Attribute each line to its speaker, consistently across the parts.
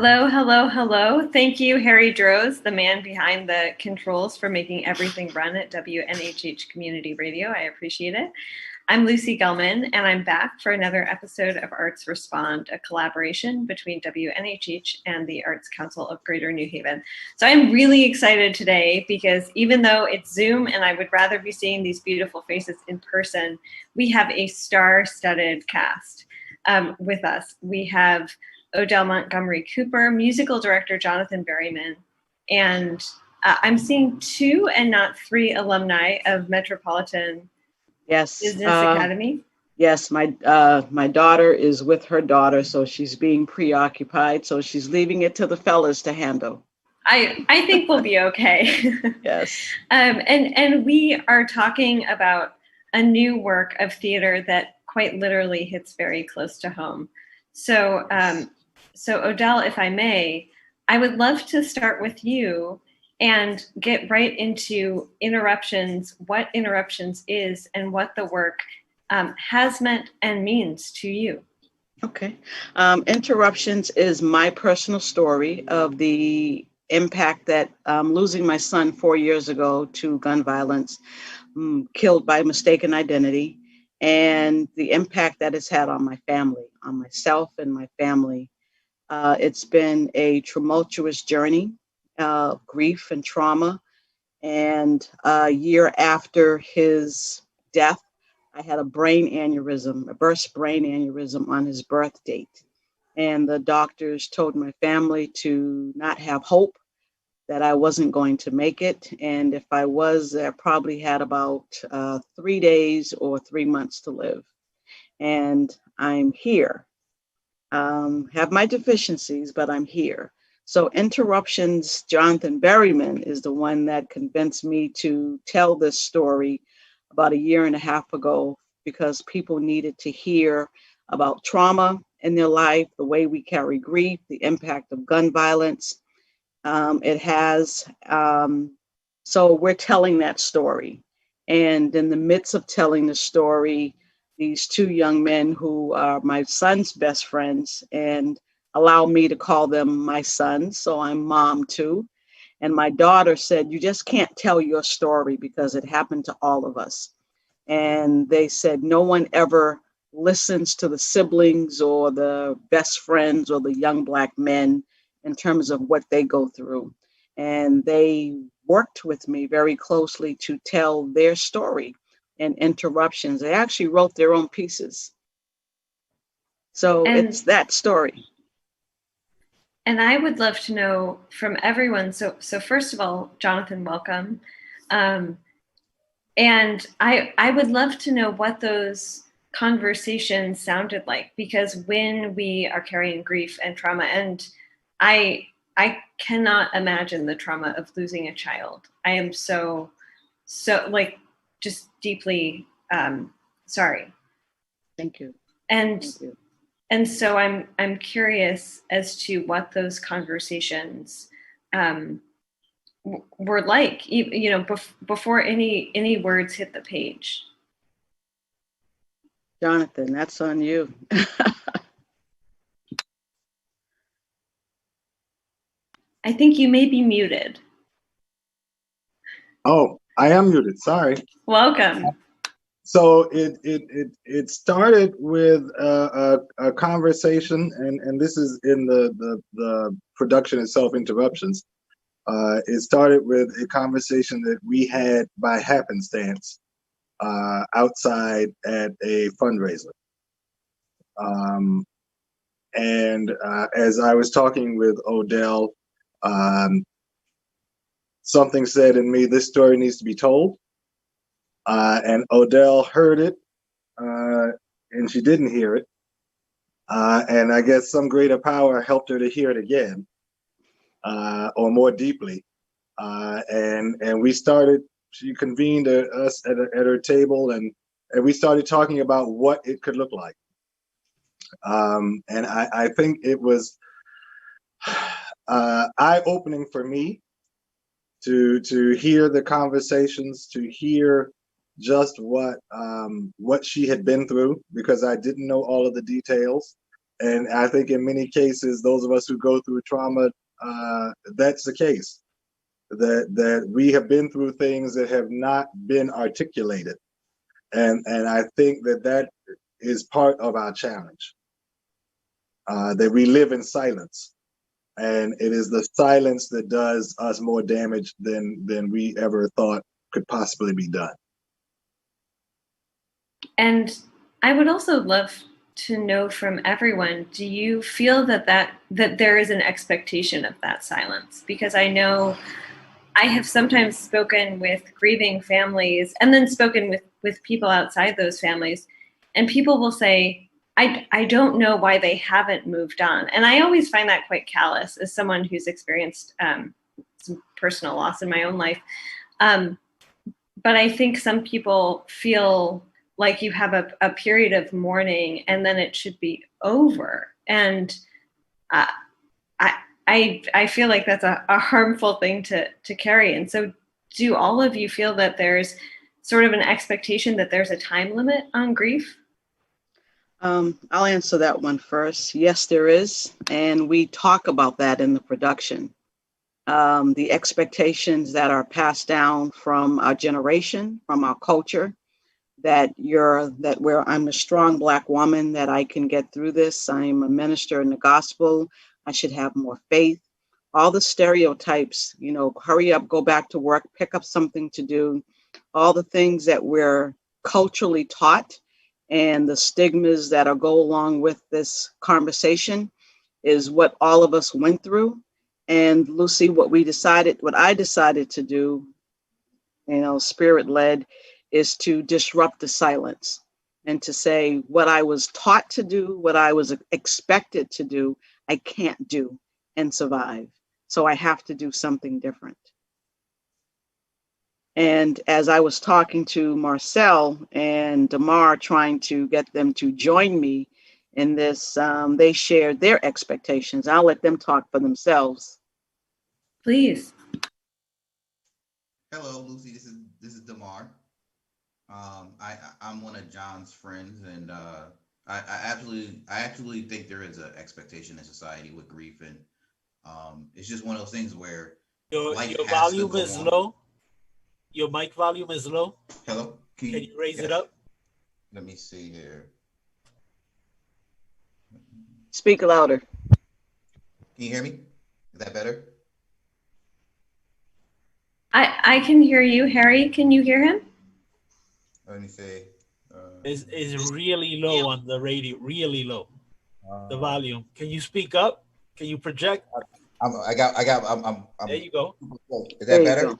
Speaker 1: Hello, hello, hello. Thank you, Harry Droz, the man behind the controls, for making everything run at WNHH Community Radio. I appreciate it. I'm Lucy Gellman, and I'm back for another episode of Arts Respond, a collaboration between WNHH and the Arts Council of Greater New Haven. So I'm really excited today because even though it's Zoom and I would rather be seeing these beautiful faces in person, we have a star-studded cast with us. We have Odell Montgomery Cooper, musical director Jonathan Berryman, and I'm seeing 2 and not 3 alumni of Metropolitan Business Academy.
Speaker 2: Yes, my daughter is with her daughter, so she's being preoccupied, so she's leaving it to the fellas to handle.
Speaker 1: I think we'll be okay.
Speaker 2: Yes.
Speaker 1: And we are talking about a new work of theater that quite literally hits very close to home. So Odell, if I may, I would love to start with you and get right into Interruptions, what Interruptions is and what the work has meant and means to you.
Speaker 2: Okay. Interruptions is my personal story of the impact that losing my son 4 years ago to gun violence, killed by mistaken identity, and the impact that it's had on my family, on myself and my family. It's been a tumultuous journey, grief and trauma. And a year after his death, I had a burst brain aneurysm on his birth date. And the doctors told my family to not have hope, that I wasn't going to make it. And if I was, I probably had about 3 days or 3 months to live. And I'm here. Have my deficiencies, but I'm here. So Interruptions, Jonathan Berryman is the one that convinced me to tell this story about a year and a half ago, because people needed to hear about trauma in their life, the way we carry grief, the impact of gun violence. So we're telling that story. And in the midst of telling the story, these 2 young men who are my son's best friends and allow me to call them my sons. So I'm mom too. And my daughter said, you just can't tell your story because it happened to all of us. And they said, no one ever listens to the siblings or the best friends or the young Black men in terms of what they go through. And they worked with me very closely to tell their story. And Interruptions, they actually wrote their own pieces. So it's that story.
Speaker 1: And I would love to know from everyone. So first of all, Jonathan, welcome. And I would love to know what those conversations sounded like, because when we are carrying grief and trauma, and I cannot imagine the trauma of losing a child. I am so like just deeply sorry.
Speaker 2: Thank you.
Speaker 1: And so I'm curious as to what those conversations were like, before any words hit the page.
Speaker 2: Jonathan, that's on you.
Speaker 1: I think you may be muted.
Speaker 3: Oh, I am muted. Sorry.
Speaker 1: Welcome.
Speaker 3: So it started with a conversation, and this is in the production itself, Interruptions. It started with a conversation that we had by happenstance outside at a fundraiser. And as I was talking with Odell, something said in me, this story needs to be told. And Odell heard it, and she didn't hear it. And I guess some greater power helped her to hear it again, or more deeply. And we started, she convened us at her table, and we started talking about what it could look like. And I think it was eye-opening for me to hear the conversations, to hear just what she had been through, because I didn't know all of the details. And I think in many cases, those of us who go through trauma, that's the case. That we have been through things that have not been articulated. And I think that is part of our challenge. That we live in silence. And it is the silence that does us more damage than we ever thought could possibly be done.
Speaker 1: And I would also love to know from everyone, do you feel that there is an expectation of that silence? Because I know I have sometimes spoken with grieving families and then spoken with people outside those families, and people will say, I don't know why they haven't moved on. And I always find that quite callous as someone who's experienced some personal loss in my own life. But I think some people feel like you have a period of mourning and then it should be over. And I feel like that's a harmful thing to carry. And so do all of you feel that there's sort of an expectation that there's a time limit on grief?
Speaker 2: I'll answer that one first. Yes, there is. And we talk about that in the production. The expectations that are passed down from our generation, from our culture, that I'm a strong Black woman, that I can get through this. I'm a minister in the gospel. I should have more faith. All the stereotypes, hurry up, go back to work, pick up something to do. All the things that we're culturally taught and the stigmas that go along with this conversation is what all of us went through. And Lucy, what I decided to do, spirit led, is to disrupt the silence and to say what I was taught to do, what I was expected to do, I can't do and survive. So I have to do something different. And as I was talking to Marcel and Damar, trying to get them to join me in this, they shared their expectations. I'll let them talk for themselves.
Speaker 1: Please.
Speaker 4: Hello, Lucy. This is Damar. I'm one of John's friends, and I actually think there is an expectation in society with grief, and it's just one of those things where
Speaker 5: your volume is low. Your mic volume is low.
Speaker 4: Hello?
Speaker 5: Can you raise it up?
Speaker 4: Let me see here.
Speaker 2: Speak louder.
Speaker 4: Can you hear me? Is that better?
Speaker 1: I can hear you, Harry. Can you hear him?
Speaker 4: Let me see.
Speaker 5: Is really low on the radio, really low. The volume. Can you speak up? Can you project?
Speaker 4: I'm
Speaker 5: there you go.
Speaker 4: Is that better?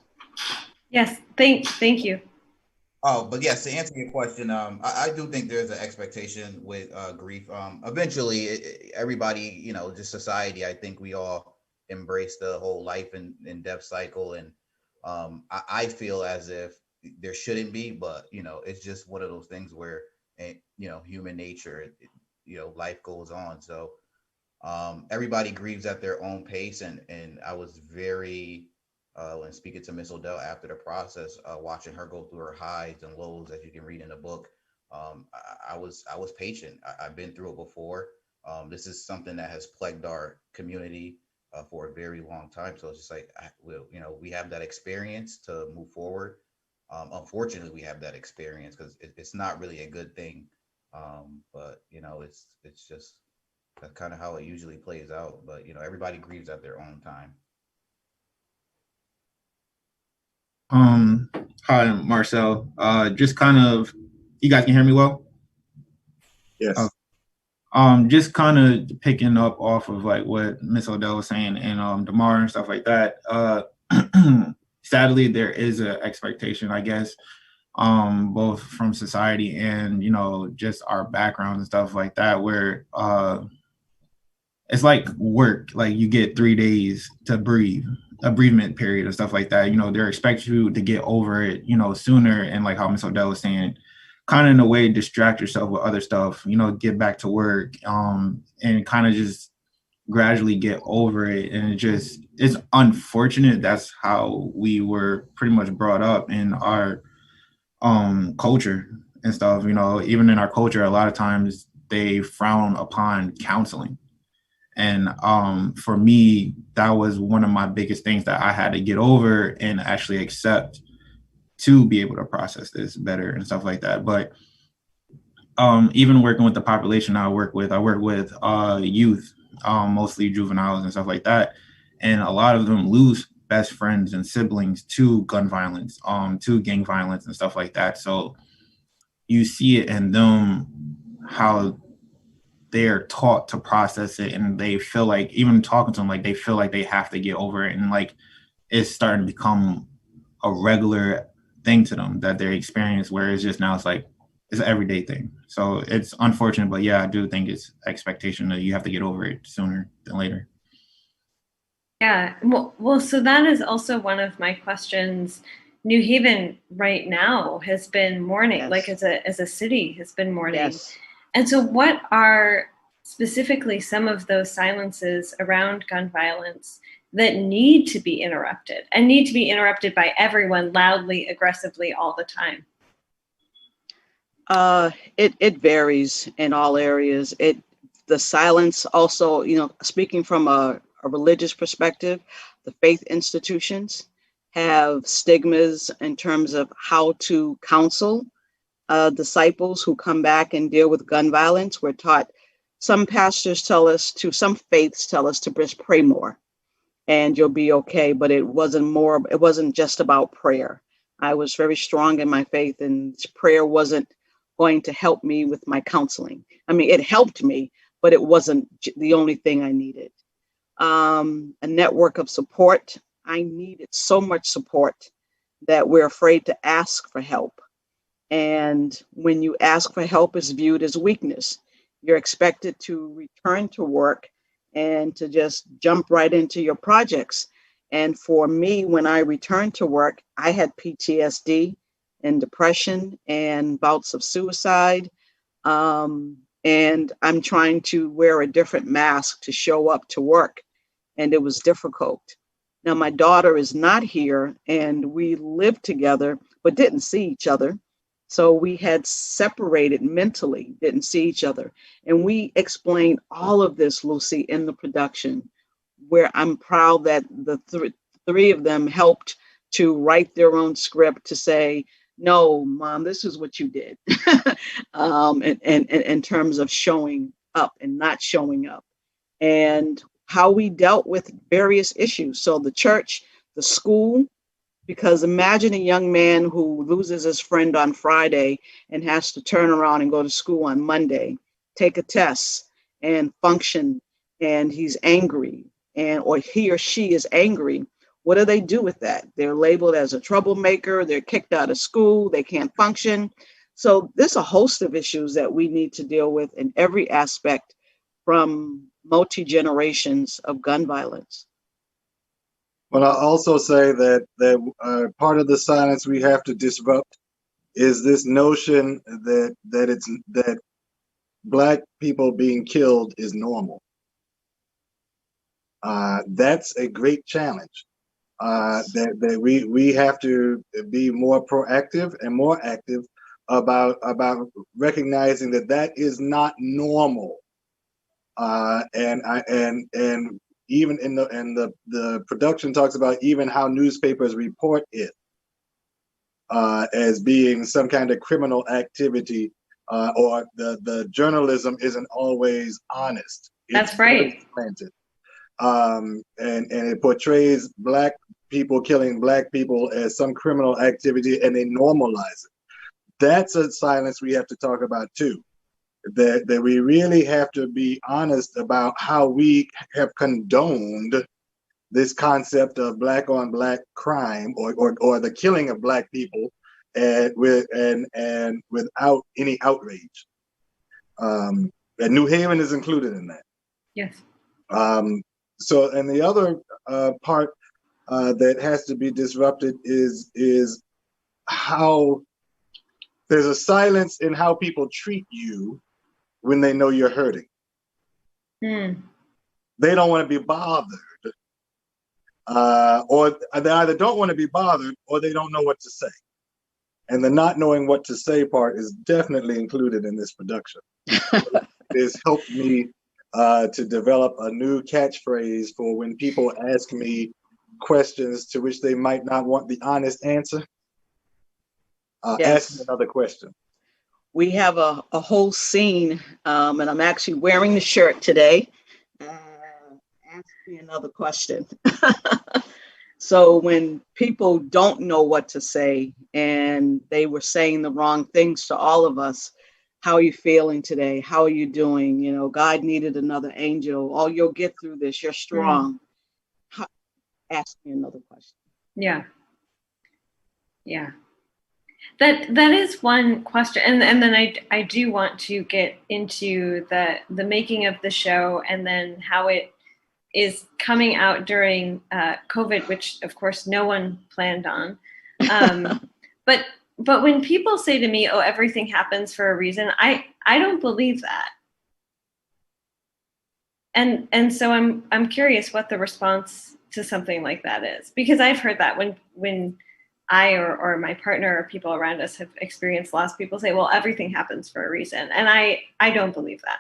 Speaker 1: Yes, thank you.
Speaker 4: Oh, but yes, to answer your question, I do think there's an expectation with grief. Eventually, everybody, just society, I think we all embrace the whole life and death cycle. And I feel as if there shouldn't be, but, it's just one of those things where, human nature, life goes on. So everybody grieves at their own pace. And I was very... when speaking to Miss Odell after the process, watching her go through her highs and lows, as you can read in the book, I was patient. I've been through it before. This is something that has plagued our community for a very long time. So it's just like, we have that experience to move forward. Unfortunately, we have that experience because it's not really a good thing. But it's just that's kind of how it usually plays out. But everybody grieves at their own time.
Speaker 6: Hi, Marcel. Just kind of, you guys can hear me well?
Speaker 3: Yes.
Speaker 6: Just kind of picking up off of like what Miss Odell was saying and Damar and stuff like that. Sadly, there is an expectation, I guess, both from society and just our background and stuff like that, where it's like work, like you get 3 days to breathe. A bereavement period and stuff like that. They're expecting you to get over it, sooner. And like how Ms. Odell was saying, kind of in a way, distract yourself with other stuff, get back to work, and kind of just gradually get over it. And it's unfortunate. That's how we were pretty much brought up in our culture and stuff. Even in our culture, a lot of times they frown upon counseling. And for me, that was one of my biggest things that I had to get over and actually accept to be able to process this better and stuff like that. But even working with the population I work with youth, mostly juveniles and stuff like that. And a lot of them lose best friends and siblings to gun violence, to gang violence and stuff like that. So you see it in them, how they're taught to process it, and they feel like, even talking to them, like they feel like they have to get over it, and like it's starting to become a regular thing to them that they experience, where it's just now it's like it's an everyday thing. So it's unfortunate, but yeah, I do think it's expectation that you have to get over it sooner than later.
Speaker 1: Yeah, well, so that is also one of my questions. New Haven right now has been mourning,
Speaker 2: Yes.
Speaker 1: like as a city has been mourning.
Speaker 2: Yes.
Speaker 1: And so what are specifically some of those silences around gun violence that need to be interrupted, and need to be interrupted by everyone loudly, aggressively all the time?
Speaker 2: It varies in all areas. The silence also, speaking from a religious perspective, the faith institutions have stigmas in terms of how to counsel disciples who come back and deal with gun violence. We're taught, some faiths tell us to just pray more and you'll be okay. But it wasn't just about prayer. I was very strong in my faith, and prayer wasn't going to help me with my counseling. I mean, it helped me, but it wasn't the only thing I needed. A network of support. I needed so much support that we're afraid to ask for help. And when you ask for help, it's viewed as weakness. You're expected to return to work and to just jump right into your projects. And for me, when I returned to work, I had PTSD and depression and bouts of suicide. And I'm trying to wear a different mask to show up to work. And it was difficult. Now, my daughter is not here, and we lived together, but didn't see each other. So we had separated mentally, didn't see each other. And we explained all of this, Lucy, in the production, where I'm proud that the three of them helped to write their own script to say, no, Mom, this is what you did. And in terms of showing up and not showing up, and how we dealt with various issues. So the church, the school, because imagine a young man who loses his friend on Friday and has to turn around and go to school on Monday, take a test and function, and he's angry, or he or she is angry. What do they do with that? They're labeled as a troublemaker, they're kicked out of school, they can't function. So there's a host of issues that we need to deal with in every aspect, from multi-generations of gun violence.
Speaker 3: Well, I'll also say that part of the silence we have to disrupt is this notion that Black people being killed is normal. That's a great challenge. That we have to be more proactive and more active about recognizing that is not normal. And even in the production talks about even how newspapers report it as being some kind of criminal activity, or the journalism isn't always honest.
Speaker 1: That's right.
Speaker 3: And it portrays Black people killing Black people as some criminal activity, and they normalize it. That's a silence we have to talk about too. That we really have to be honest about how we have condoned this concept of Black on Black crime, or the killing of Black people, and without any outrage. And New Haven is included in that.
Speaker 1: Yes.
Speaker 3: So, and the other part that has to be disrupted is how there's a silence in how people treat you when they know you're hurting. They don't want to be bothered, or they either don't want to be bothered or they don't know what to say. And the not knowing what to say part is definitely included in this production. it's helped me to develop a new catchphrase for when people ask me questions to which they might not want the honest answer. Ask me
Speaker 2: Yes.
Speaker 3: another question.
Speaker 2: We have a whole scene, and I'm actually wearing the shirt today. Ask me another question. So when people don't know what to say and they were saying the wrong things to all of us, how are you feeling today? How are you doing? You know, God needed another angel. Oh, you'll get through this. You're strong. Ask me another question.
Speaker 1: Yeah. Yeah. That is one question, and then I do want to get into the making of the show, and then how it is coming out during COVID, which of course no one planned on. But when people say to me, "Oh, everything happens for a reason," I don't believe that. And so I'm curious what the response to something like that is, because I've heard that when I or my partner or people around us have experienced loss, people say, well, everything happens for a reason. And I don't believe that.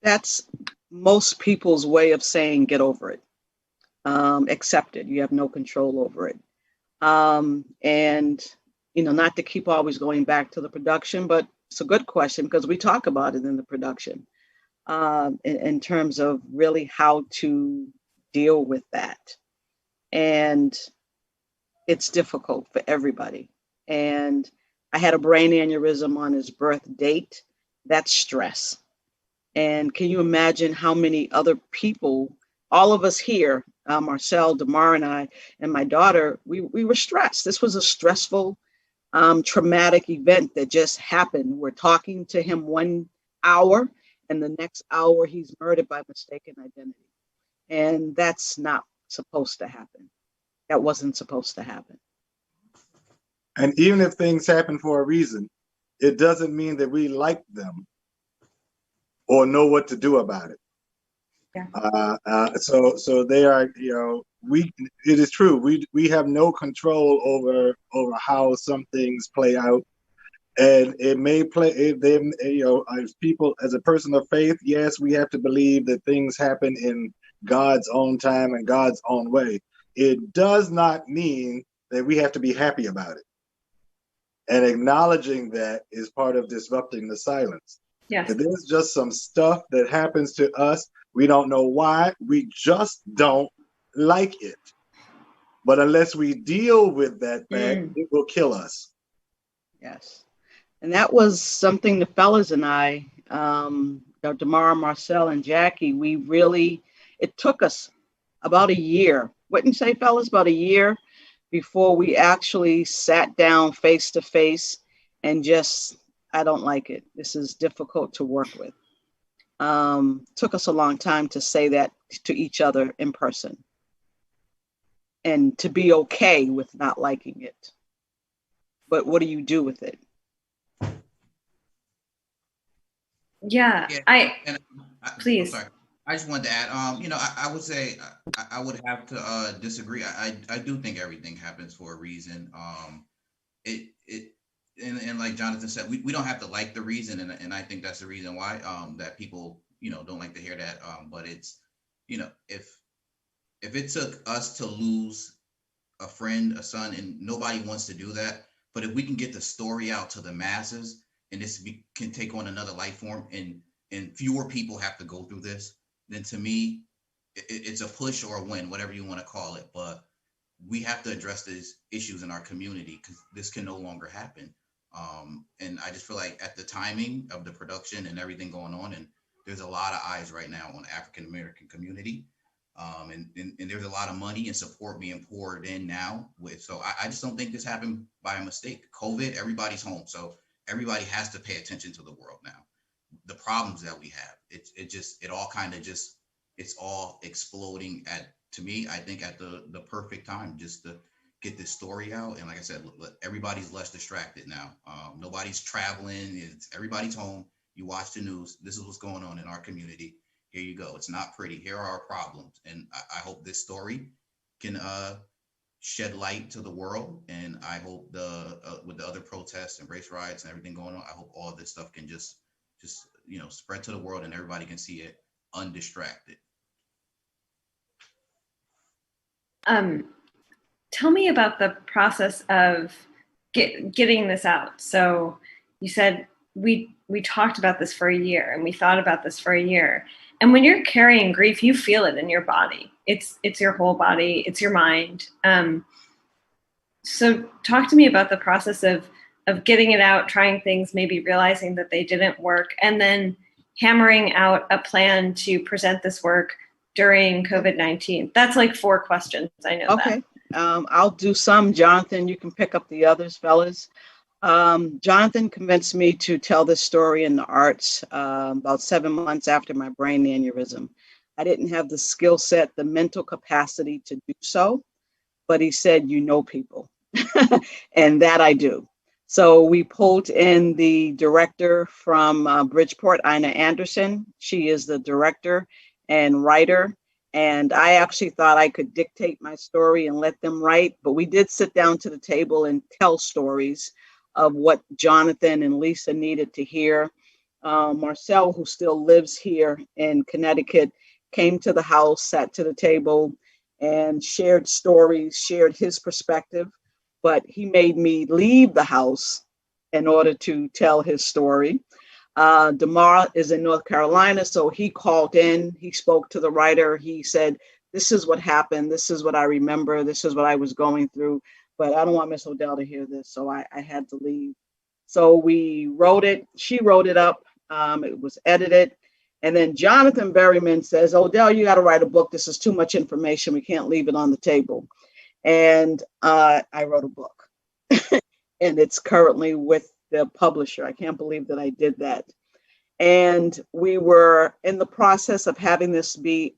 Speaker 2: That's most people's way of saying get over it. Accept it. You have no control over it. And, you know, not to keep always going back to the production, but it's a good question because we talk about it in the production in terms of really how to deal with that. And it's difficult for everybody. And I had a brain aneurysm on his birth date. That's stress. And can you imagine how many other people, all of us here, Marcel, Damar, and I, and my daughter, we were stressed. This was a stressful, traumatic event that just happened. We're talking to him 1 hour, and the next hour he's murdered by mistaken identity. And that's not supposed to happen. That wasn't supposed to happen.
Speaker 3: And even if things happen for a reason, it doesn't mean that we like them or know what to do about it. Yeah. So they are, you know, it is true. We have no control over how some things play out. And it may play, them, you know, as people, as a person of faith, yes, we have to believe that things happen in God's own time and God's own way. It does not mean that we have to be happy about it. And acknowledging that is part of disrupting the silence.
Speaker 1: Yes.
Speaker 3: That there's just some stuff that happens to us. We don't know why. We just don't like it. But unless we deal with that fact, it will kill us.
Speaker 2: Yes. And that was something the fellas and I, Damar, Marcel, and Jackie, it took us about a year. Wouldn't you say, fellas, about a year before we actually sat down face to face and just, I don't like it. This is difficult to work with. Took us a long time to say that to each other in person and to be okay with not liking it. But what do you do with it?
Speaker 1: Yeah. Please.
Speaker 4: I'm sorry. I just wanted to add, you know, I would say I would have to disagree. I do think everything happens for a reason. And like Jonathan said, we don't have to like the reason, and I think that's the reason why that people, you know, don't like to hear that. But it's, you know, if it took us to lose a friend, a son, and nobody wants to do that, but if we can get the story out to the masses, and can take on another life form, and fewer people have to go through this, then to me, it's a push or a win, whatever you want to call it. But we have to address these issues in our community because this can no longer happen. And I just feel like at the timing of the production and everything going on, and there's a lot of eyes right now on the African American community. And there's a lot of money and support being poured in now. So I just don't think this happened by a mistake. COVID, everybody's home, so everybody has to pay attention to the world now. The problems that we have, it all kind of just, it's all exploding to me, I think at the perfect time, just to get this story out. And like I said, everybody's less distracted now. Nobody's traveling. Everybody's home. You watch the news. This is what's going on in our community. Here you go. It's not pretty. Here are our problems. And I hope this story can shed light to the world. And I hope with the other protests and race riots and everything going on, I hope all this stuff can just spread to the world and everybody can see it undistracted.
Speaker 1: Tell me about the process of getting this out. So you said we talked about this for a year and we thought about this for a year. And when you're carrying grief, you feel it in your body. It's your whole body. It's your mind. So talk to me about the process of getting it out, trying things, maybe realizing that they didn't work, and then hammering out a plan to present this work during COVID-19. That's like 4 questions. I know
Speaker 2: okay. I'll do some. Jonathan, you can pick up the others, fellas. Jonathan convinced me to tell this story in the arts about 7 months after my brain aneurysm. I didn't have the skill set, the mental capacity to do so, but he said, people, and that I do. So we pulled in the director from Bridgeport, Ina Anderson. She is the director and writer. And I actually thought I could dictate my story and let them write, but we did sit down to the table and tell stories of what Jonathan and Lisa needed to hear. Marcel, who still lives here in Connecticut, came to the house, sat to the table, and shared stories, shared his perspective, but he made me leave the house in order to tell his story. Damar is in North Carolina, so he called in, he spoke to the writer, he said, this is what happened, this is what I remember, this is what I was going through, but I don't want Miss Odell to hear this, so I had to leave. So we wrote it, she wrote it up, it was edited, and then Jonathan Berryman says, Odell, you gotta write a book, this is too much information, we can't leave it on the table. And I wrote a book, and it's currently with the publisher. I can't believe that I did that. And we were in the process of having this be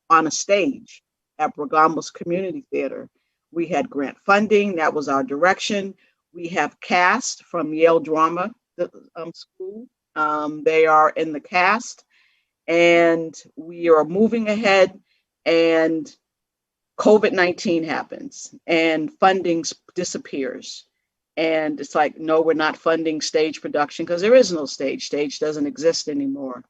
Speaker 2: on a stage at Bragamos Community Theater. We had grant funding, that was our direction. We have cast from Yale Drama School. They are in the cast, and we are moving ahead, and COVID-19 happens and funding disappears. And it's like, no, we're not funding stage production because there is no stage. Stage doesn't exist anymore.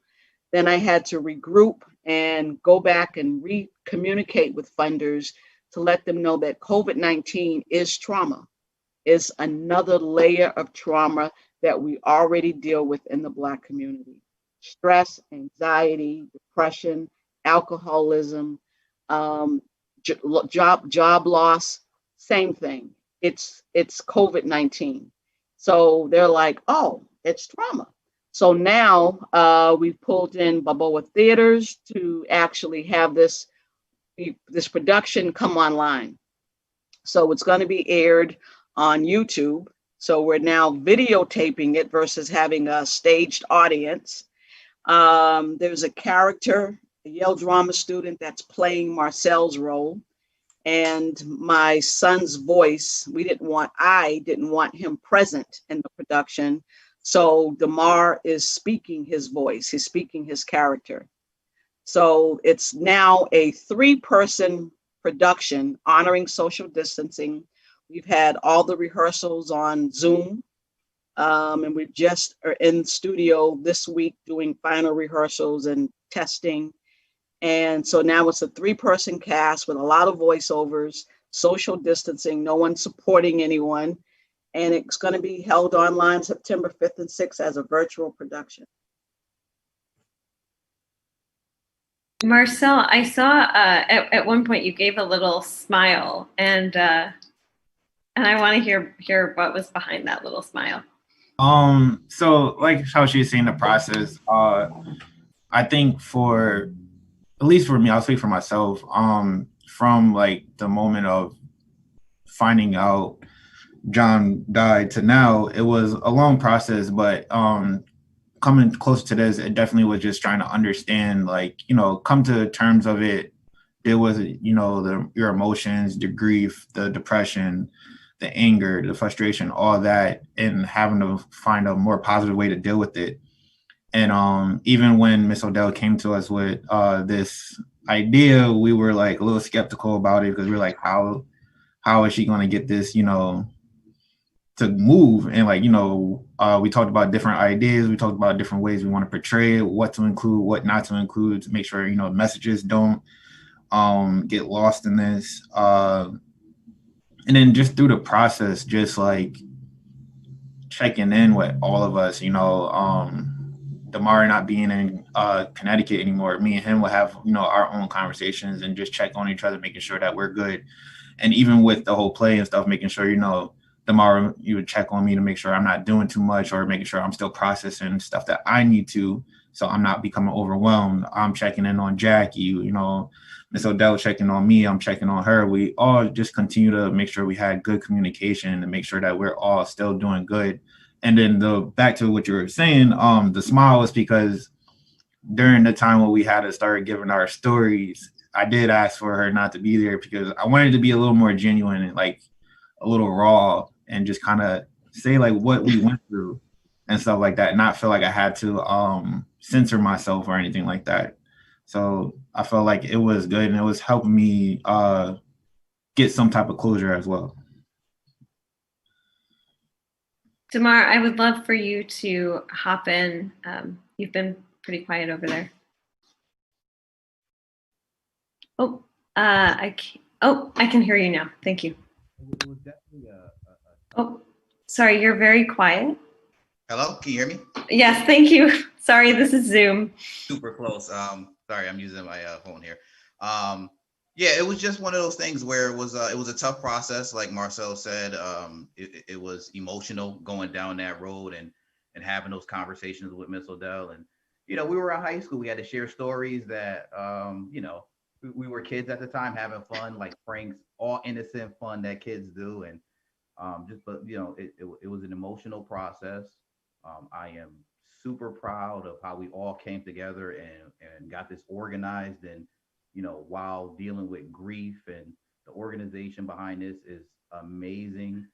Speaker 2: Then I had to regroup and go back and communicate with funders to let them know that COVID-19 is trauma, is another layer of trauma that we already deal with in the Black community. Stress, anxiety, depression, alcoholism, job loss, same thing. It's COVID-19. So they're like, oh, it's trauma. So now we've pulled in Balboa Theaters to actually have this production come online. So it's going to be aired on YouTube. So we're now videotaping it versus having a staged audience. There's a character, a Yale drama student, that's playing Marcel's role. And my son's voice, I didn't want him present in the production. So Damar is speaking his voice, he's speaking his character. So it's now a 3-person production honoring social distancing. We've had all the rehearsals on Zoom. And we just are in studio this week doing final rehearsals and testing. And so now it's a 3-person cast with a lot of voiceovers, social distancing, no one supporting anyone. And it's going to be held online September 5th and 6th as a virtual production.
Speaker 1: Marcel, I saw at one point you gave a little smile, and I want to hear what was behind that little smile.
Speaker 6: So like how she was saying the process, I think at least for me, I'll speak for myself, from like the moment of finding out John died to now, it was a long process, but coming close to this, it definitely was just trying to understand, like, come to terms of it, deal with, your emotions, the grief, the depression, the anger, the frustration, all that, and having to find a more positive way to deal with it. And even when Miss Odell came to us with this idea, we were like a little skeptical about it because we were like, how is she going to get this, to move. And like, you know, we talked about different ideas. We talked about different ways we want to portray it, what to include, what not to include, to make sure, you know, messages don't get lost in this. And then just through the process, just like checking in with all of us, you know, Damari not being in Connecticut anymore, me and him will have, you know, our own conversations and just check on each other, making sure that we're good. And even with the whole play and stuff, making sure, you know, Damari, you would check on me to make sure I'm not doing too much, or making sure I'm still processing stuff that I need to, so I'm not becoming overwhelmed. I'm checking in on Jackie, you know, Miss Odell checking on me, I'm checking on her. We all just continue to make sure we had good communication and make sure that we're all still doing good. And then back to what you were saying, the smile was because during the time when we had to start giving our stories, I did ask for her not to be there because I wanted to be a little more genuine and like a little raw and just kind of say like what we went through and stuff like that, not feel like I had to censor myself or anything like that. So I felt like it was good and it was helping me get some type of closure as well.
Speaker 1: Damar, I would love for you to hop in. You've been pretty quiet over there. Oh, I can hear you now. Thank you.
Speaker 4: It was definitely
Speaker 1: Oh, sorry, you're very quiet.
Speaker 4: Hello, can you hear me?
Speaker 1: Yes, thank you. Sorry, this is Zoom.
Speaker 4: Super close. Sorry, I'm using my phone here. Yeah, it was just one of those things where it was a tough process, like Marcel said. It was emotional going down that road and having those conversations with Miss Odell. And you know, we were in high school. We had to share stories that you know, we were kids at the time having fun, like pranks, all innocent fun that kids do. And but you know, it was an emotional process. I am super proud of how we all came together and got this organized, and you know, while dealing with grief, and the organization behind this is amazing.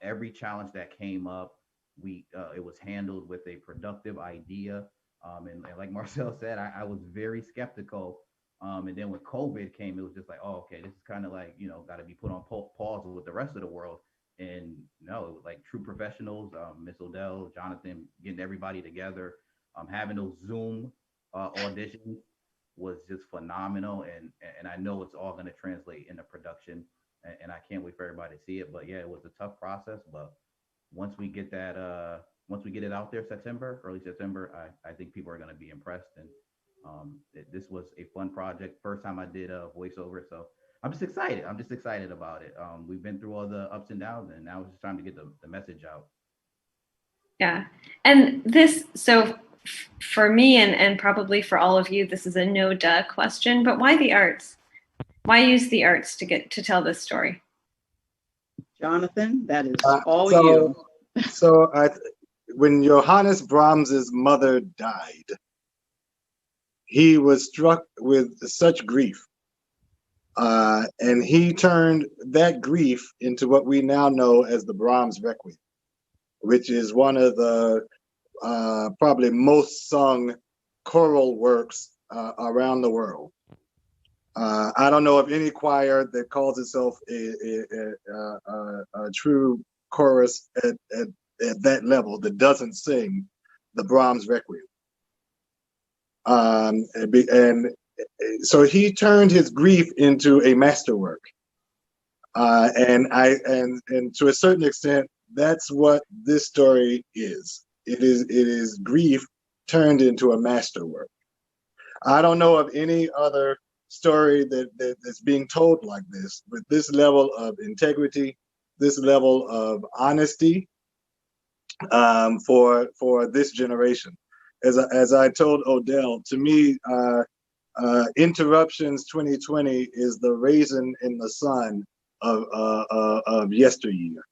Speaker 4: Every challenge that came up, it was handled with a productive idea. And like Marcel said, I was very skeptical. And then when COVID came, it was just like, oh, okay, this is kind of like, you know, got to be put on pause with the rest of the world. And no, it was like true professionals, Miss Odell, Jonathan, getting everybody together, having those Zoom auditions was just phenomenal. And I know it's all going to translate into production, and I can't wait for everybody to see it. But yeah, it was a tough process, but once we get it out there, early September, I think people are going to be impressed. And this was a fun project. First time I did a voiceover, so I'm just excited. About it. We've been through all the ups and downs, and now it's just time to get the message out.
Speaker 1: Yeah. And this, so for me and probably for all of you, this is a no duh question, but why the arts? Why use the arts to tell this story?
Speaker 2: Jonathan, that is all you.
Speaker 3: So when Johannes Brahms's mother died, he was struck with such grief. And he turned that grief into what we now know as the Brahms Requiem, which is one of the probably most sung choral works around the world. I don't know of any choir that calls itself a true chorus at that level that doesn't sing the Brahms Requiem. And so he turned his grief into a masterwork, and to a certain extent, that's what this story is. It is grief turned into a masterwork. I don't know of any other story that's being told like this, with this level of integrity, this level of honesty, for this generation. As I told Odell, to me, Interruptions 2020 is the raisin in the sun of yesteryear,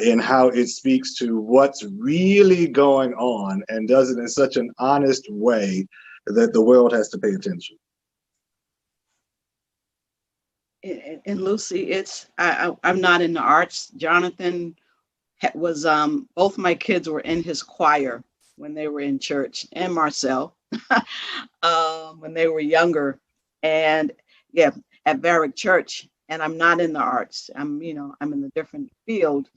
Speaker 3: in how it speaks to what's really going on and does it in such an honest way that the world has to pay attention.
Speaker 2: And Lucy, I'm not in the arts. Jonathan was both my kids were in his choir when they were in church, and Marcel when they were younger, and yeah, at Barrack Church. And I'm not in the arts. I'm in a different field.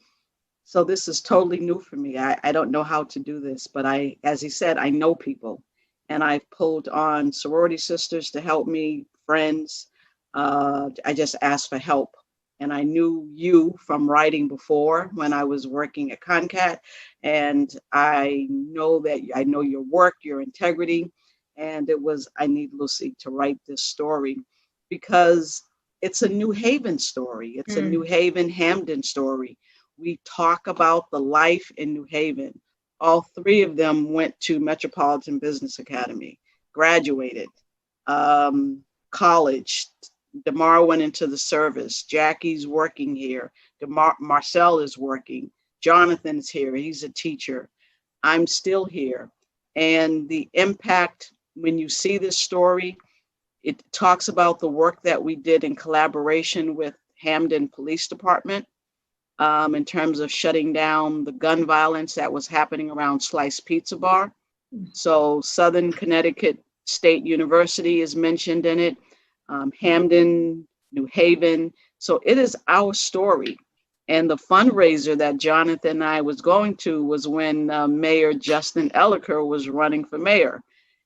Speaker 2: So this is totally new for me. I don't know how to do this, but as he said, I know people, and I've pulled on sorority sisters to help me, friends. I just asked for help. And I knew you from writing before when I was working at Concat. And I know your work, your integrity. And I need Lucy to write this story because it's a New Haven story. It's a New Haven, Hamden story. We talk about the life in New Haven. All three of them went to Metropolitan Business Academy, graduated, college. DeMar went into the service. Jackie's working here. Marcel is working. Jonathan's here. He's a teacher. I'm still here. And the impact, when you see this story, it talks about the work that we did in collaboration with Hamden Police Department in terms of shutting down the gun violence that was happening around Slice Pizza Bar. So Southern Connecticut State University is mentioned in it. Hamden, New Haven. So it is our story. And the fundraiser that Jonathan and I was going to was when Mayor Justin Elliker was running for mayor.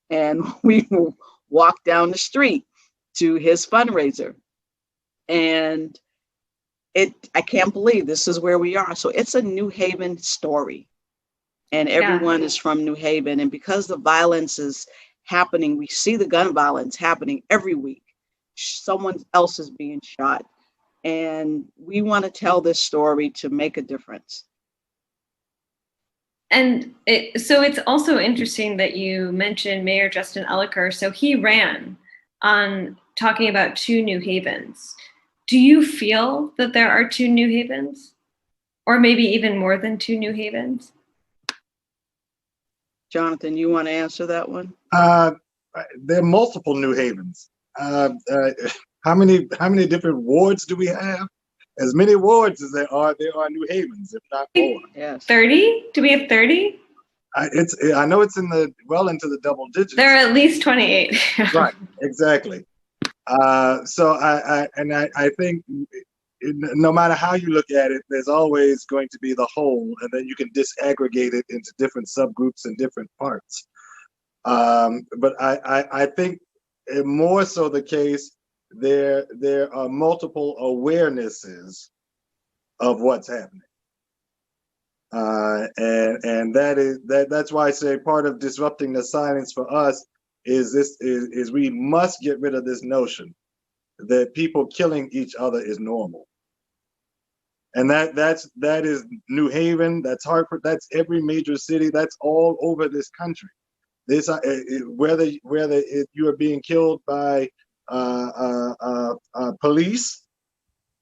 Speaker 2: And we walked down the street to his fundraiser. And I can't believe this is where we are. So it's a New Haven story. And everyone is from New Haven. And because the violence is happening, we see the gun violence happening every week. Someone else is being shot. And we want to tell this story to make a difference.
Speaker 1: And so it's also interesting that you mentioned Mayor Justin Elliker. So he ran on talking about two New Havens. Do you feel that there are two New Havens? Or maybe even more than two New Havens?
Speaker 2: Jonathan, you want to answer that one?
Speaker 3: There are multiple New Havens. How many different wards do we have? As many wards as there are New Havens, if not more.
Speaker 2: Yes.
Speaker 1: 30? Do we have 30?
Speaker 3: I know it's into the double digits.
Speaker 1: There are at least 28.
Speaker 3: Right, exactly. So I think no matter how you look at it, there's always going to be the whole, and then you can disaggregate it into different subgroups and different parts. But I think more so the case, there are multiple awarenesses of what's happening. And that's why I say part of disrupting the silence for us is we must get rid of this notion that people killing each other is normal. And that is New Haven, that's Hartford, that's every major city, that's all over this country. This whether you are being killed by police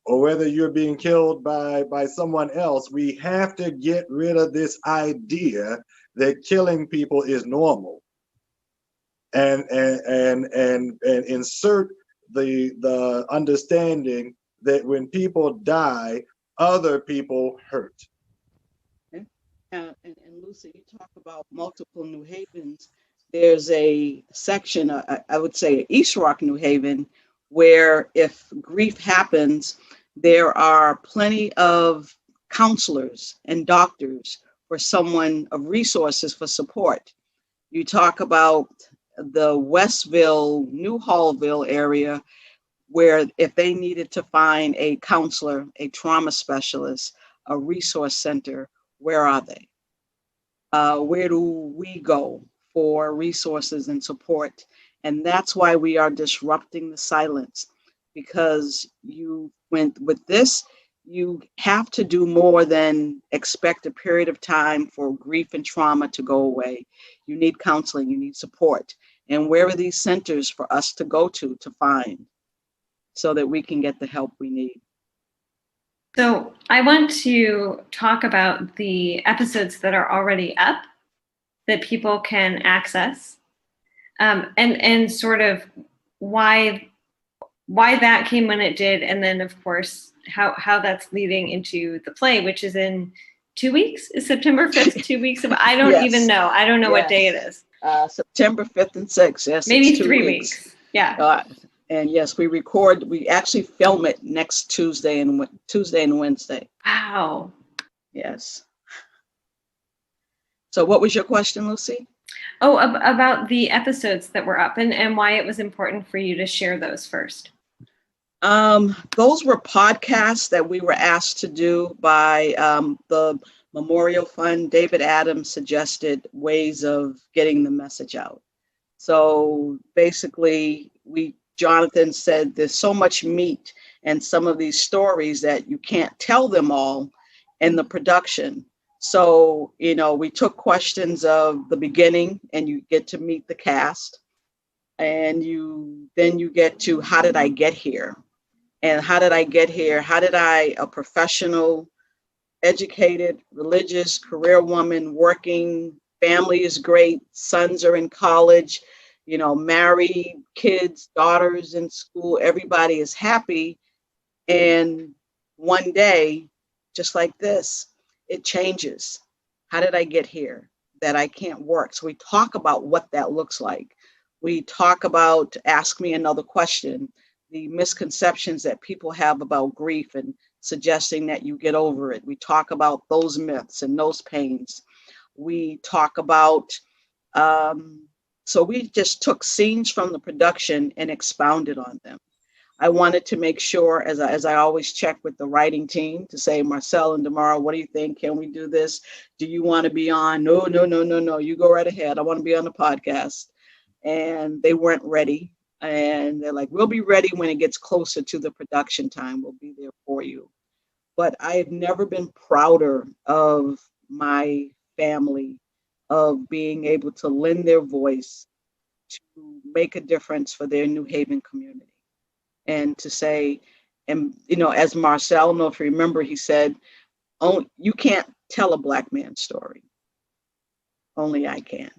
Speaker 3: or whether you're being killed by someone else, we have to get rid of this idea that killing people is normal, and insert the understanding that when people die, other people hurt.
Speaker 2: And Lucy, you talk about multiple New Havens. There's a section, I would say East Rock, New Haven, where if grief happens, there are plenty of counselors and doctors for someone of resources for support. You talk about the Westville, New Hallville area, where if they needed to find a counselor, a trauma specialist, a resource center, where are they? Where do we go for resources and support? And that's why we are disrupting the silence, because you went with this, you have to do more than expect a period of time for grief and trauma to go away. You need counseling, you need support. And where are these centers for us to go to find so that we can get the help we need?
Speaker 1: So I want to talk about the episodes that are already up that people can access, and sort of why that came when it did, and then of course how that's leading into the play, which is in 2 weeks. Is September 5th 2 weeks? I don't
Speaker 2: Yes.
Speaker 1: even know. I don't know what day it is.
Speaker 2: September 5th and 6th. Yes,
Speaker 1: maybe
Speaker 2: it's
Speaker 1: 3 weeks. Yeah.
Speaker 2: And yes, we actually film it next Tuesday and Wednesday.
Speaker 1: Wow.
Speaker 2: Yes. So what was your question, Lucy?
Speaker 1: Oh, about the episodes that were up and why it was important for you to share those first.
Speaker 2: Those were podcasts that we were asked to do by the Memorial Fund. David Adams suggested ways of getting the message out. So basically, Jonathan said there's so much meat in some of these stories that you can't tell them all in the production. So, we took questions of the beginning and you get to meet the cast, and then you get to how did I get here? And how did I get here? How did a professional, educated, religious, career woman, working, family is great, sons are in college, married, kids, daughters in school, everybody is happy. And one day, just like this, it changes. How did I get here? That I can't work. So we talk about what that looks like. We talk about ask me another question, the misconceptions that people have about grief and suggesting that you get over it. We talk about those myths and those pains. We talk about, so we just took scenes from the production and expounded on them. I wanted to make sure, as I always check with the writing team, to say, Marcel and Damara, what do you think? Can we do this? Do you want to be on? No. You go right ahead. I want to be on the podcast. And they weren't ready. And they're like, we'll be ready when it gets closer to the production time. We'll be there for you. But I've never been prouder of my family, of being able to lend their voice to make a difference for their New Haven community. And to say, and as Marcel, I don't know if you remember, he said, oh, you can't tell a Black man's story. Only I can.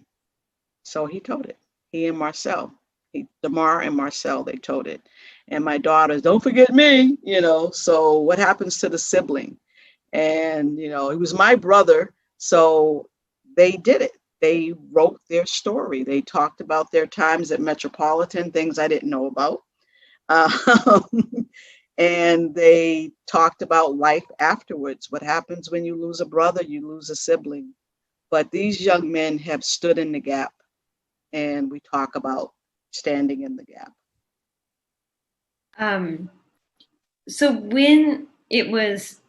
Speaker 2: So he told it. He and Marcel, Damar and Marcel, they told it. And my daughters, don't forget me, so what happens to the sibling? And, he was my brother. So they did it. They wrote their story. They talked about their times at Metropolitan, things I didn't know about. And they talked about life afterwards. What happens when you lose a brother, you lose a sibling. But these young men have stood in the gap, and we talk about standing in the gap.
Speaker 1: So when it was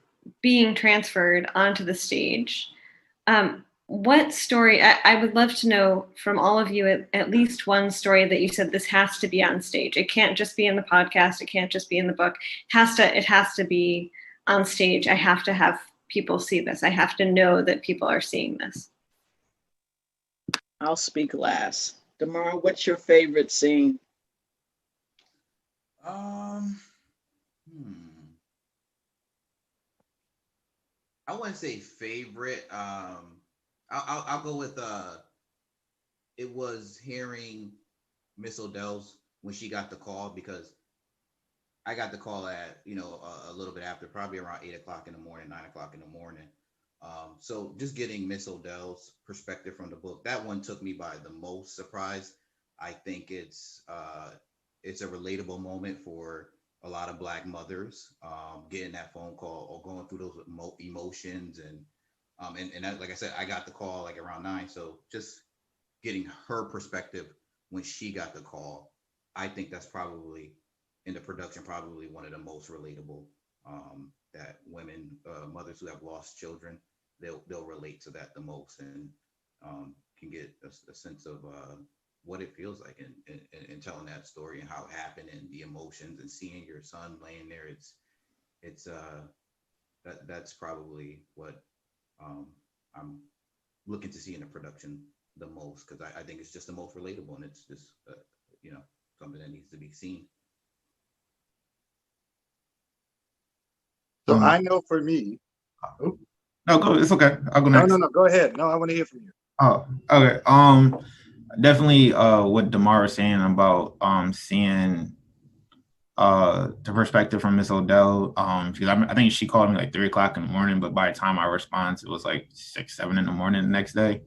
Speaker 1: being transferred onto the stage, what story, I would love to know from all of you at least one story that you said this has to be on stage. It can't just be in the podcast. It can't just be in the book. It has to be on stage. I have to have people see this. I have to know that people are seeing this.
Speaker 2: I'll speak last. Damar, what's your favorite scene?
Speaker 4: I wouldn't say favorite. I'll go with it was hearing Miss Odell's when she got the call, because I got the call at a little bit after, probably around 8 o'clock in the morning, 9 o'clock in the morning. So just getting Miss Odell's perspective from the book, that one took me by the most surprise. I think it's a relatable moment for a lot of Black mothers, getting that phone call or going through those emotions and like I said, I got the call like around 9. So just getting her perspective when she got the call, I think that's probably in the production, probably one of the most relatable, that women, mothers who have lost children, they'll relate to that the most, and can get a sense of what it feels like in telling that story and how it happened and the emotions and seeing your son laying there. It's that's probably what I'm looking to see in the production the most, because I think it's just the most relatable, and it's just something that needs to be seen.
Speaker 3: So I know for me.
Speaker 6: Oh. No, go. It's okay. I'll go next.
Speaker 3: No. Go ahead. No, I want to hear from you.
Speaker 6: Oh, okay. Definitely. What Damar was saying about seeing the perspective from Miss Odell. Because I think she called me like 3 o'clock in the morning, but by the time I responded, it was like 6, 7 in the morning the next day.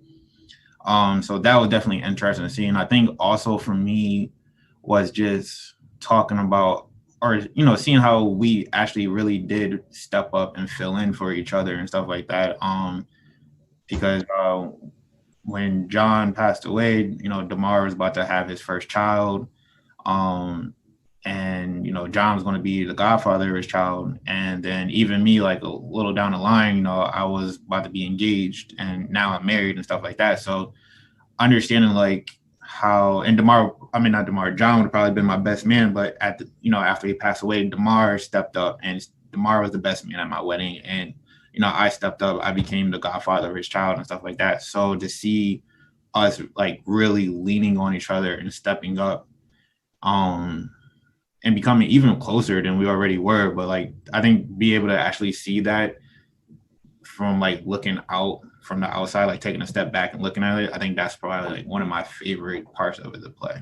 Speaker 6: So that was definitely interesting to see. And I think also for me was just talking about or you know, seeing how we actually really did step up and fill in for each other and stuff like that. Because when John passed away, you know, Damar was about to have his first child. And you know, John was going to be the godfather of his child, and then even me, like a little down the line, you know, I was about to be engaged, and now I'm married and stuff like that. So understanding like how, and not Damar, John would have probably been my best man, but at the, you know, after he passed away, Damar stepped up, and Damar was the best man at my wedding, and you know, I stepped up, I became the godfather of his child and stuff like that. So to see us like really leaning on each other and stepping up, and becoming even closer than we already were. But like, I think be able to actually see that from like looking out from the outside, like taking a step back and looking at it, I think that's probably like one of my favorite parts of it to play.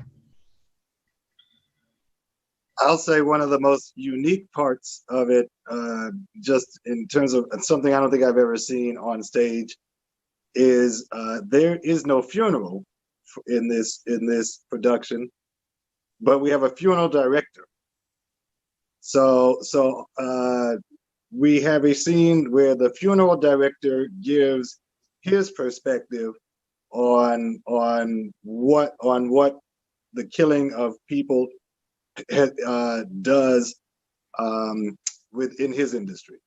Speaker 3: I'll say one of the most unique parts of it, just in terms of something I don't think I've ever seen on stage, is there is no funeral in this production, but we have a funeral director. So we have a scene where the funeral director gives his perspective on what the killing of people does within his industry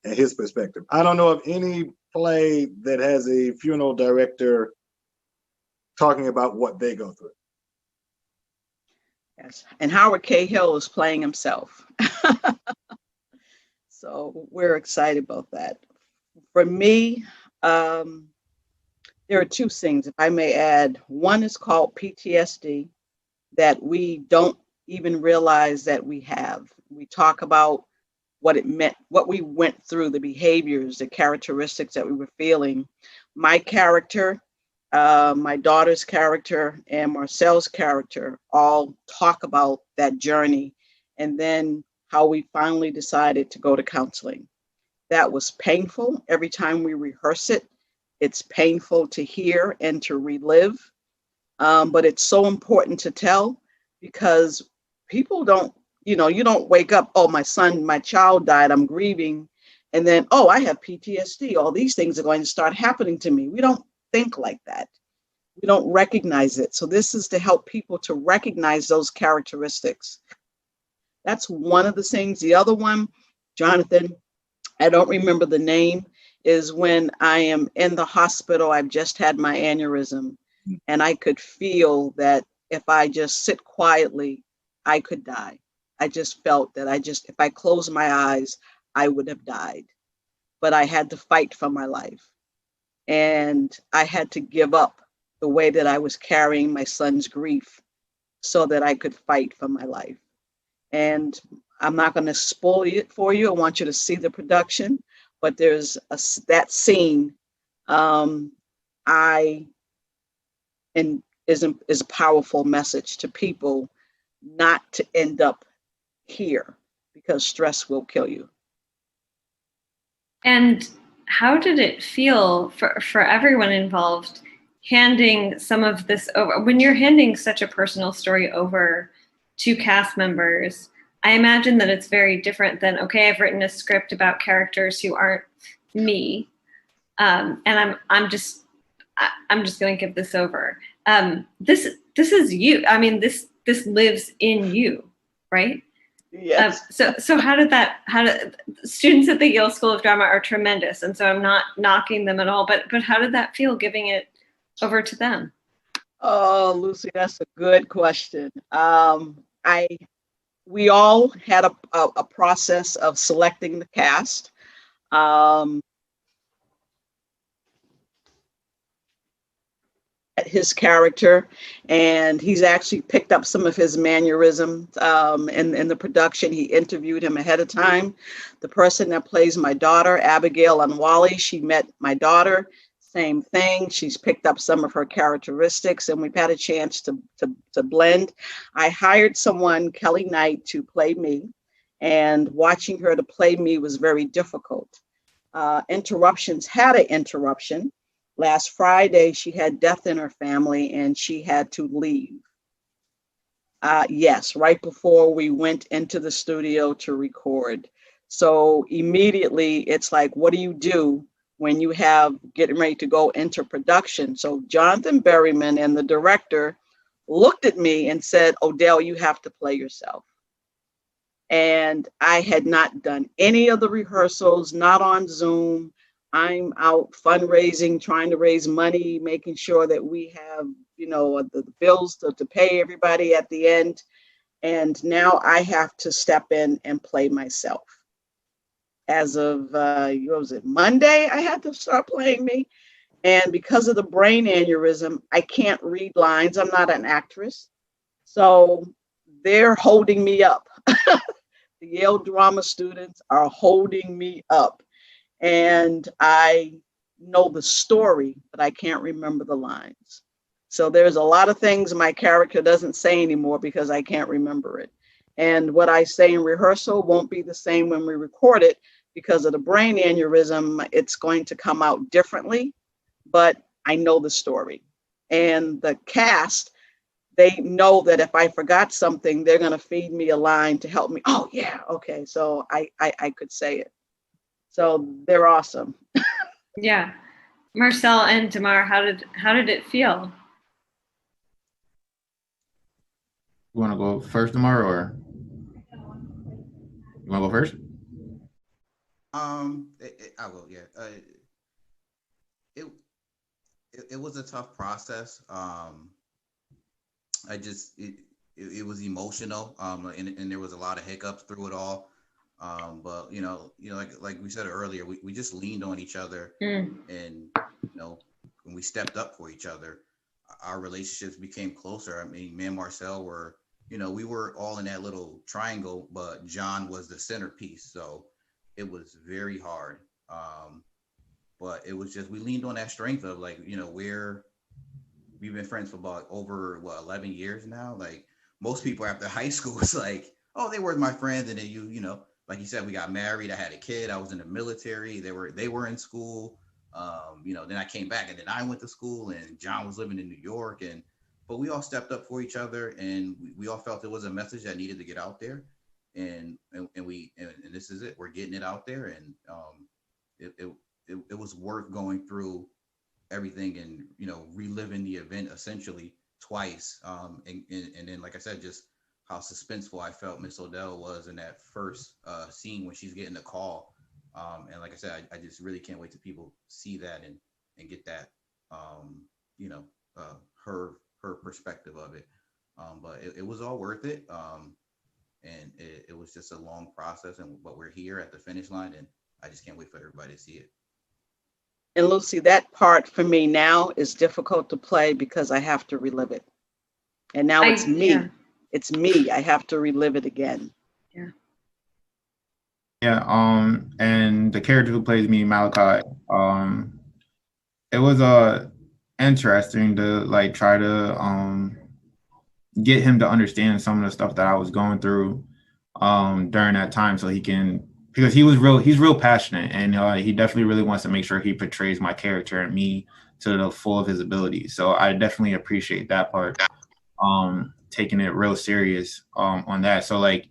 Speaker 3: and his perspective. I don't know of any play that has a funeral director talking about what they go through.
Speaker 2: Yes, and Howard Cahill is playing himself. So we're excited about that. For me, there are two things, if I may add. One is called PTSD, that we don't even realize that we have. We talk about what it meant, what we went through, the behaviors, the characteristics that we were feeling. My character, my daughter's character, and Marcel's character all talk about that journey, and then how we finally decided to go to counseling. That was painful. Every time we rehearse it, it's painful to hear and to relive, but it's so important to tell, because people don't, you don't wake up, oh, my child died, I'm grieving, and then, oh, I have PTSD, all these things are going to start happening to me. We don't think like that. We don't recognize it. So this is to help people to recognize those characteristics. That's one of the things. The other one, Jonathan, I don't remember the name, is when I am in the hospital, I've just had my aneurysm, and I could feel that if I just sit quietly, I could die. I just felt that if I closed my eyes, I would have died. But I had to fight for my life. And I had to give up the way that I was carrying my son's grief so that I could fight for my life. And I'm not going to spoil it for you. I want you to see the production, but there's that scene is a powerful message to people not to end up here, because stress will kill you.
Speaker 1: And how did it feel for everyone involved handing some of this over? When you're handing such a personal story over to cast members, I imagine that it's very different than, okay, I've written a script about characters who aren't me, and I'm just going to give this over. This is you. I mean, this lives in you, right?
Speaker 2: Yes.
Speaker 1: So how did students at the Yale School of Drama are tremendous, and so I'm not knocking them at all, but how did that feel, giving it over to them?
Speaker 2: Oh, Lucy, that's a good question. We all had a process of selecting the cast. His character, and he's actually picked up some of his mannerisms in the production. He interviewed him ahead of time. The person that plays my daughter, Abigail Anwali, she met my daughter, same thing. She's picked up some of her characteristics, and we've had a chance to blend. I hired someone, Kelly Knight, to play me, and watching her to play me was very difficult. Interruptions had an interruption. Last Friday, she had death in her family and she had to leave. Yes, right before we went into the studio to record. So immediately it's like, what do you do when you have getting ready to go into production? So Jonathan Berryman and the director looked at me and said, Odell, you have to play yourself. And I had not done any of the rehearsals, not on Zoom. I'm out fundraising, trying to raise money, making sure that we have, the bills to pay everybody at the end. And now I have to step in and play myself. As of, what was it, Monday, I had to start playing me. And because of the brain aneurysm, I can't read lines. I'm not an actress. So they're holding me up. The Yale drama students are holding me up. And I know the story, but I can't remember the lines. So there's a lot of things my character doesn't say anymore because I can't remember it. And what I say in rehearsal won't be the same when we record it because of the brain aneurysm. It's going to come out differently, but I know the story. And the cast, they know that if I forgot something, they're going to feed me a line to help me. Oh yeah, okay. So I could say it. So they're awesome.
Speaker 1: Yeah. Marcel and Damar, how did it feel?
Speaker 6: You want to go first, Damar, or you want to go first?
Speaker 4: I will. Yeah. It was a tough process. It was emotional. And there was a lot of hiccups through it all. But like we said earlier, we just leaned on each other, and when we stepped up for each other, our relationships became closer. I mean, me and Marcel were, we were all in that little triangle, but John was the centerpiece. So it was very hard. But it was just, we leaned on that strength of like, we've been friends for about over 11 years now. Like most people after high school, it's like, oh, they were my friends. And then like you said, we got married. I had a kid. I was in the military. They were in school. Then I came back and then I went to school and John was living in New York. But we all stepped up for each other and we all felt it was a message that needed to get out there. And this is it. We're getting it out there. And it was worth going through everything and reliving the event essentially twice. And then, like I said, just how suspenseful I felt Miss Odell was in that first scene when she's getting the call. And like I said, I just really can't wait till people see that and get that, her perspective of it. But it was all worth it. And it was just a long process, but we're here at the finish line, and I just can't wait for everybody to see it.
Speaker 2: And Lucy, that part for me now is difficult to play because I have to relive it. And now it's me. Yeah. It's me. I have to relive it again.
Speaker 1: Yeah.
Speaker 6: Yeah. And the character who plays me, Malachi, it was interesting to like try to get him to understand some of the stuff that I was going through during that time, so he can, because he's real passionate, and he definitely really wants to make sure he portrays my character and me to the full of his ability. So I definitely appreciate that part, taking it real serious on that. So like,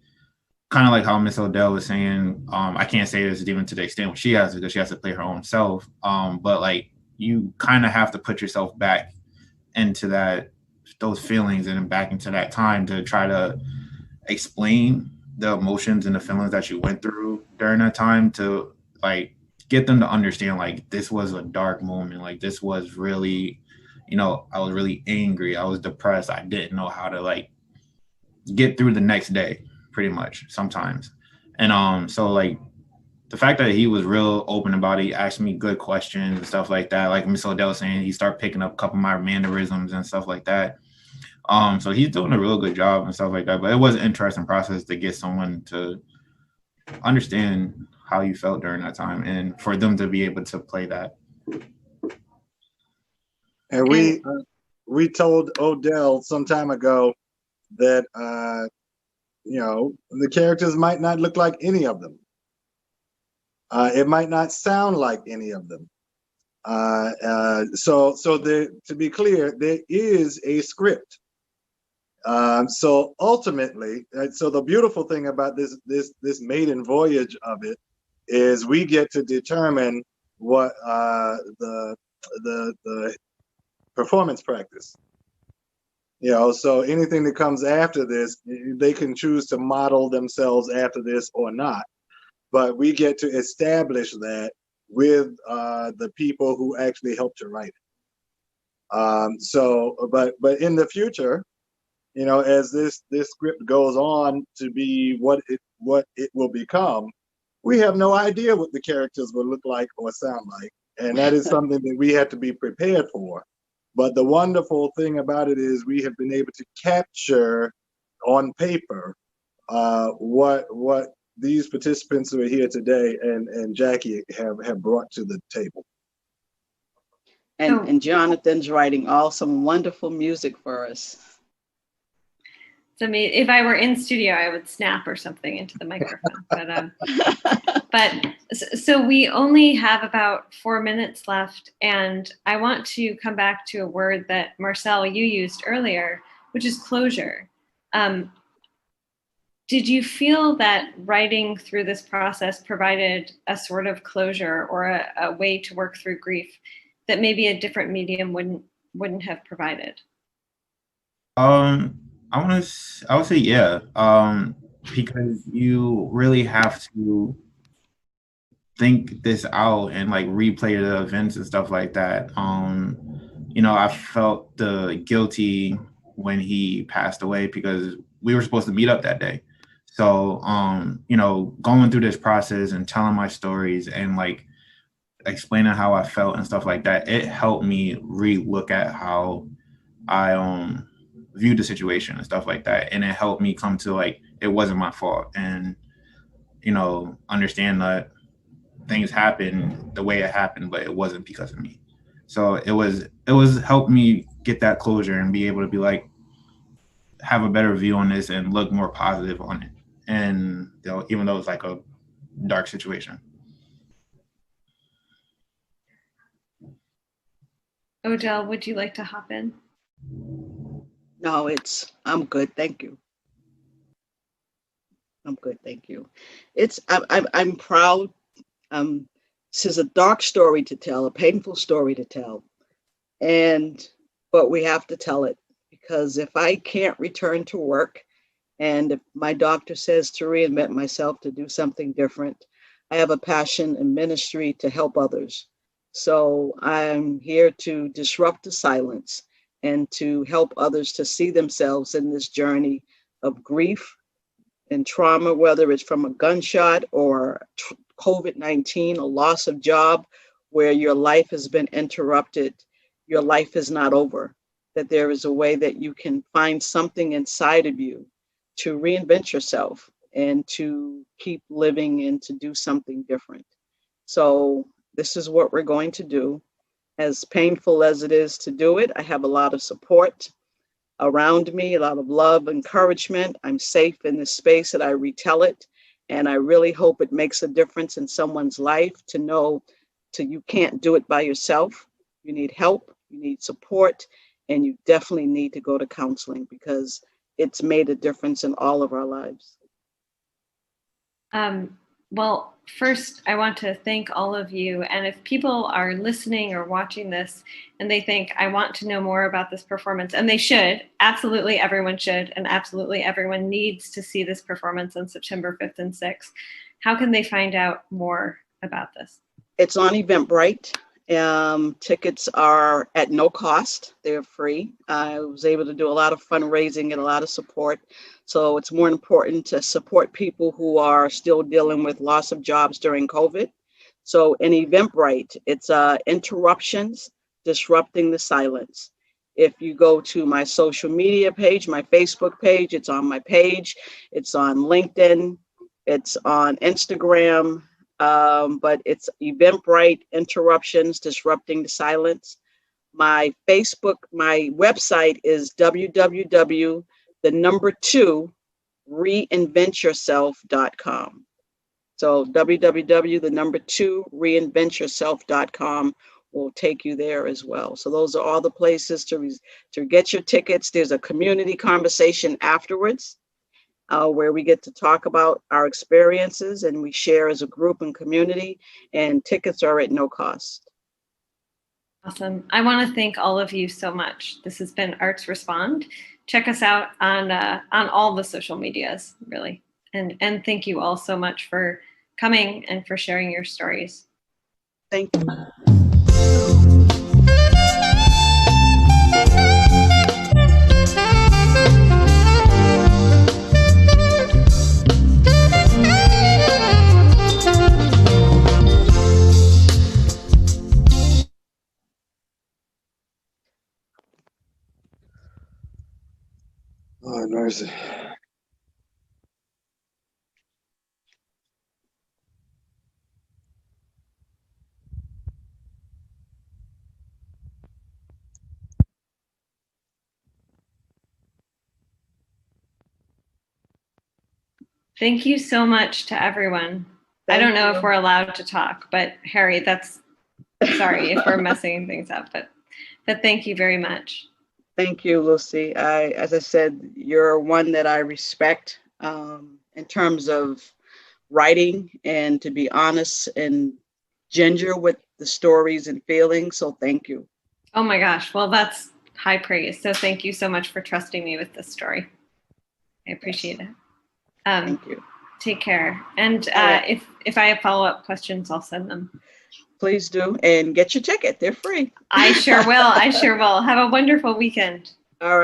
Speaker 6: kind of like how Miss Odell was saying, I can't say this even to the extent where she has to, because she has to play her own self. But like, you kind of have to put yourself back into those feelings and back into that time to try to explain the emotions and the feelings that you went through during that time, to like get them to understand like this was a dark moment. Like this was really, I was really angry. I was depressed. I didn't know how to like get through the next day, pretty much sometimes. And so like the fact that he was real open about it, he asked me good questions and stuff like that. Like Miss Odell saying, he started picking up a couple of my mannerisms and stuff like that. So he's doing a real good job and stuff like that. But it was an interesting process to get someone to understand how you felt during that time and for them to be able to play that.
Speaker 3: And we told Odell some time ago that the characters might not look like any of them. It might not sound like any of them. So to be clear, there is a script. So ultimately, so the beautiful thing about this maiden voyage of it is we get to determine what the performance practice. So anything that comes after this, they can choose to model themselves after this or not. But we get to establish that with the people who actually helped to write it. But in the future, as this script goes on to be what it will become, we have no idea what the characters will look like or sound like, and that is something that we have to be prepared for. But the wonderful thing about it is we have been able to capture on paper what these participants who are here today and Jackie have brought to the table.
Speaker 2: And Jonathan's writing all some wonderful music for us.
Speaker 1: So if I were in studio, I would snap or something into the microphone. So we only have about 4 minutes left, and I want to come back to a word that Marcel, you used earlier, which is closure. Did you feel that writing through this process provided a sort of closure or a way to work through grief that maybe a different medium wouldn't have provided?
Speaker 6: I would say yeah, because you really have to think this out and like replay the events and stuff like that. I felt the guilty when he passed away because we were supposed to meet up that day. So, going through this process and telling my stories and like explaining how I felt and stuff like that, it helped me re-look at how I viewed the situation and stuff like that. And it helped me come to like, it wasn't my fault. And, understand that things happened the way it happened, but it wasn't because of me. So it was helped me get that closure and be able to be like, have a better view on this and look more positive on it. And even though it's like a dark situation.
Speaker 1: Odell, would you like to hop in?
Speaker 2: No, I'm good. Thank you. I'm good. Thank you. I'm proud. This is a dark story to tell, a painful story to tell. But we have to tell it because if I can't return to work and if my doctor says to reinvent myself, to do something different, I have a passion in ministry to help others. So I'm here to disrupt the silence and to help others to see themselves in this journey of grief and trauma, whether it's from a gunshot or COVID-19, a loss of job, where your life has been interrupted. Your life is not over, that there is a way that you can find something inside of you to reinvent yourself and to keep living and to do something different. So this is what we're going to do. As painful as it is to do it, I have a lot of support around me, a lot of love, encouragement. I'm safe in this space that I retell it. And I really hope it makes a difference in someone's life to know you can't do it by yourself. You need help, you need support, and you definitely need to go to counseling because it's made a difference in all of our lives.
Speaker 1: Well, first, I want to thank all of you. And if people are listening or watching this and they think, I want to know more about this performance, and they should, absolutely everyone should, and absolutely everyone needs to see this performance on September 5th and 6th, how can they find out more about this?
Speaker 2: It's on Eventbrite. Tickets are at no cost. They're free. I was able to do a lot of fundraising and a lot of support. So it's more important to support people who are still dealing with loss of jobs during COVID. So in Eventbrite, it's Interruptions, Disrupting the Silence. If you go to my social media page, my Facebook page, it's on my page. It's on LinkedIn. It's on Instagram. But it's Eventbrite, Interruptions, Disrupting the Silence. My website is www.reinventyourself.com. So www.reinventyourself.com, will take you there as well. So those are all the places to get your tickets. There's a community conversation afterwards where we get to talk about our experiences and we share as a group and community, and tickets are at no cost.
Speaker 1: Awesome. I want to thank all of you so much. This has been Arts Respond. Check us out on all the social medias, really. And thank you all so much for coming and for sharing your stories.
Speaker 2: Thank you.
Speaker 3: Lord mercy.
Speaker 1: Thank you so much to everyone. I don't know if we're allowed to talk, but Harry, that's sorry if we're messing things up, but thank you very much.
Speaker 2: Thank you, Lucy. As I said, you're one that I respect in terms of writing and to be honest and ginger with the stories and feelings. So thank you.
Speaker 1: Oh my gosh. Well, that's high praise. So thank you so much for trusting me with this story. I appreciate it.
Speaker 2: Thank you.
Speaker 1: Take care. And if I have follow-up questions, I'll send them.
Speaker 2: Please do. And get your ticket. They're free.
Speaker 1: I sure will. I sure will. Have a wonderful weekend.
Speaker 2: All right.